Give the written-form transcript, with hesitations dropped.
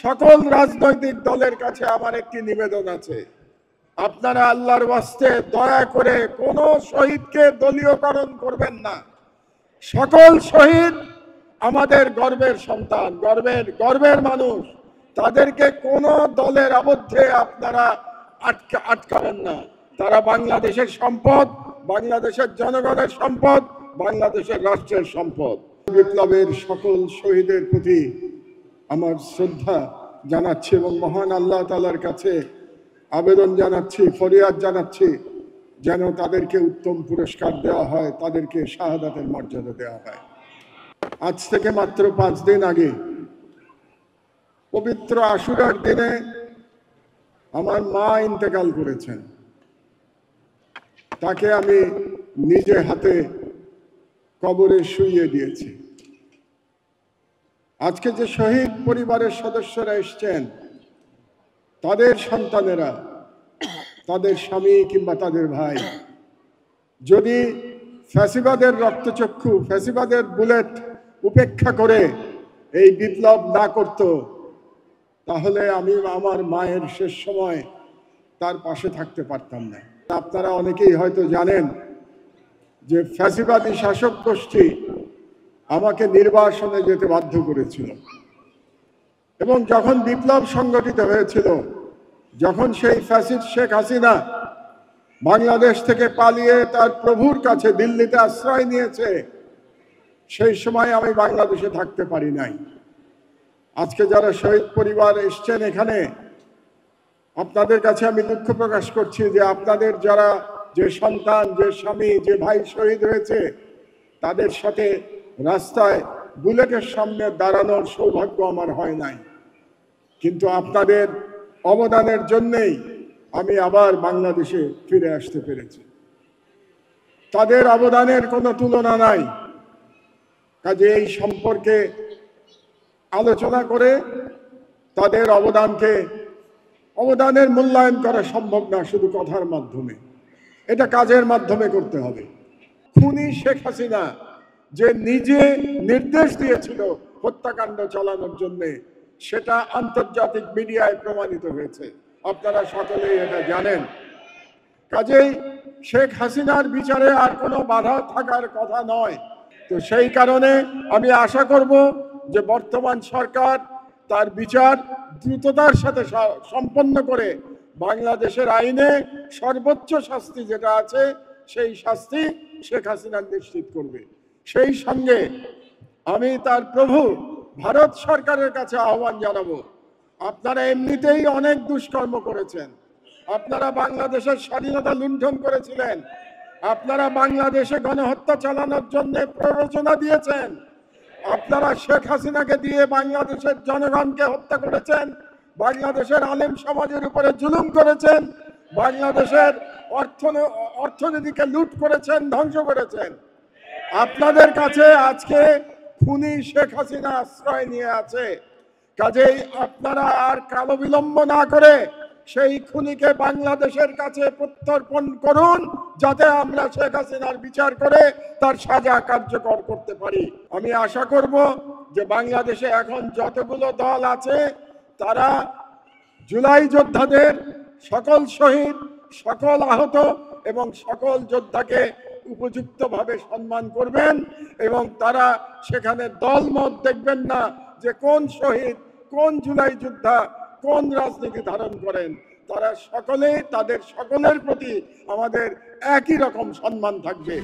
সকল রাজনৈতিক দলের কাছে আমার একটি নিবেদন আছে, আপনারা আল্লাহর ওয়াস্তে দয়া করে কোনো শহীদকে দলীয়করণ করবেন না। সকল শহীদ আমাদের গর্বের সন্তান, গর্বের মানুষ। তাদেরকে কোনো দলের আবদ্ধে আপনারা আটকাবেন না। তারা বাংলাদেশের সম্পদ, বাংলাদেশের জনগণের সম্পদ, বাংলাদেশের রাষ্ট্রের সম্পদ। বিপ্লবের সকল শহীদের প্রতি আমার শ্রদ্ধা জানাচ্ছি এবং মহান আল্লাহ তাআলার কাছে আবেদন জানাচ্ছি, ফরিয়াদ জানাচ্ছি যেন তাদেরকে উত্তম পুরস্কার দেওয়া হয়, তাদেরকে শাহাদাতের মর্যাদা দেওয়া হয়। আজ থেকে মাত্র 5 দিন আগে পবিত্র আশুরার দিনে আমার মা ইন্তেকাল করেছেন। তাকে আমি নিজে হাতে কবরে শুইয়ে দিয়েছি। আজকে যে শহীদ পরিবারের সদস্যরা এসছেন, তাদের সন্তানেরা, তাদের স্বামী কিংবা তাদের ভাই যদি ফ্যাসিবাদের রক্তচক্ষু, ফ্যাসিবাদের বুলেট উপেক্ষা করে এই বিপ্লব না করত, তাহলে আমি আমার মায়ের শেষ সময় তার পাশে থাকতে পারতাম না। আপনারা অনেকেই হয়তো জানেন যে ফ্যাসিবাদী শাসক গোষ্ঠী আমাকে নির্বাসনে যেতে বাধ্য করেছিল এবং যখন বিপ্লব সংগঠিত হয়েছিল, যখন সেই ফ্যাসিস্ট শেখ হাসিনা বাংলাদেশ থেকে পালিয়ে তার প্রভুর কাছে দিল্লিতে আশ্রয় নিয়েছে, সেই সময় আমি বাংলাদেশে থাকতে পারি নাই। আজকে যারা শহীদ পরিবার এসছেন এখানে, আপনাদের কাছে আমি দুঃখ প্রকাশ করছি যে আপনাদের যারা, যে সন্তান, যে স্বামী, যে ভাই শহীদ হয়েছে, তাদের সাথে রাস্তায় বুলেটের সামনে দাঁড়ানোর সৌভাগ্য আমার হয় নাই। কিন্তু আপনাদের অবদানের জন্যেই আমি আবার বাংলাদেশে ফিরে আসতে পেরেছি। তাদের অবদানের কোনো তুলনা নাই। কাজে এই সম্পর্কে আলোচনা করে তাদের অবদানের মূল্যায়ন করা সম্ভব না শুধু কথার মাধ্যমে, এটা কাজের মাধ্যমে করতে হবে। খুনি শেখ হাসিনা যে নিজে নির্দেশ দিয়েছিল হত্যাকাণ্ড চালানোর জন্য, সেটা আন্তর্জাতিক মিডিয়ায় প্রমাণিত হয়েছে, আপনারা সকলেই এটা জানেন। কাজেই শেখ হাসিনার বিচারে আর কোনো বাধা থাকার কথা নয়। তো সেই কারণে আমি আশা করব যে বর্তমান সরকার তার বিচার দ্রুততার সাথে সম্পন্ন করে বাংলাদেশের আইনে সর্বোচ্চ শাস্তি যেটা আছে সেই শাস্তি শেখ হাসিনা নিশ্চিত করবে। সেই সঙ্গে আমি তার প্রভু ভারত সরকারের কাছে আহ্বান জানাবো, আপনারা এমনিতেই অনেক দুষ্কর্ম করেছেন, আপনারা বাংলাদেশের স্বাধীনতা লুণ্ঠন করেছিলেন, আপনারা বাংলাদেশে গণহত্যা চালানোর জন্য প্ররোচনা দিয়েছেন, আপনারা শেখ হাসিনাকে দিয়ে বাংলাদেশের জনগণকে হত্যা করেছেন, বাংলাদেশের আলেম সমাজের উপরে জুলুম করেছেন, বাংলাদেশের অর্থনীতিকে লুট করেছেন, ধ্বংস করেছেন। আপনাদের কাছে আজকে খুনি শেখ হাসিনা আশ্রয় নিয়ে আছে। কাজেই আপনারা আর কালো বিলম্ব না করে সেই খুনিকে বাংলাদেশের কাছে প্রত্যর্পণ করুন, যাতে আমরা শেখ হাসিনার বিচার করে তার সাজা কার্যকর করতে পারি। আমি আশা করব যে বাংলাদেশে এখন যতগুলো দল আছে তারা জুলাই যোদ্ধাদের সকল শহীদ, সকল আহত এবং সকল যোদ্ধাকে উপযুক্তভাবে সম্মান করবেন এবং তারা সেখানে দলমত দেখবেন না যে কোন শহীদ, কোন জুলাই যোদ্ধা কোন রাজনীতি ধারণ করেন। তারা সকলে, তাদের সকলের প্রতি আমাদের একই রকম সম্মান থাকবে।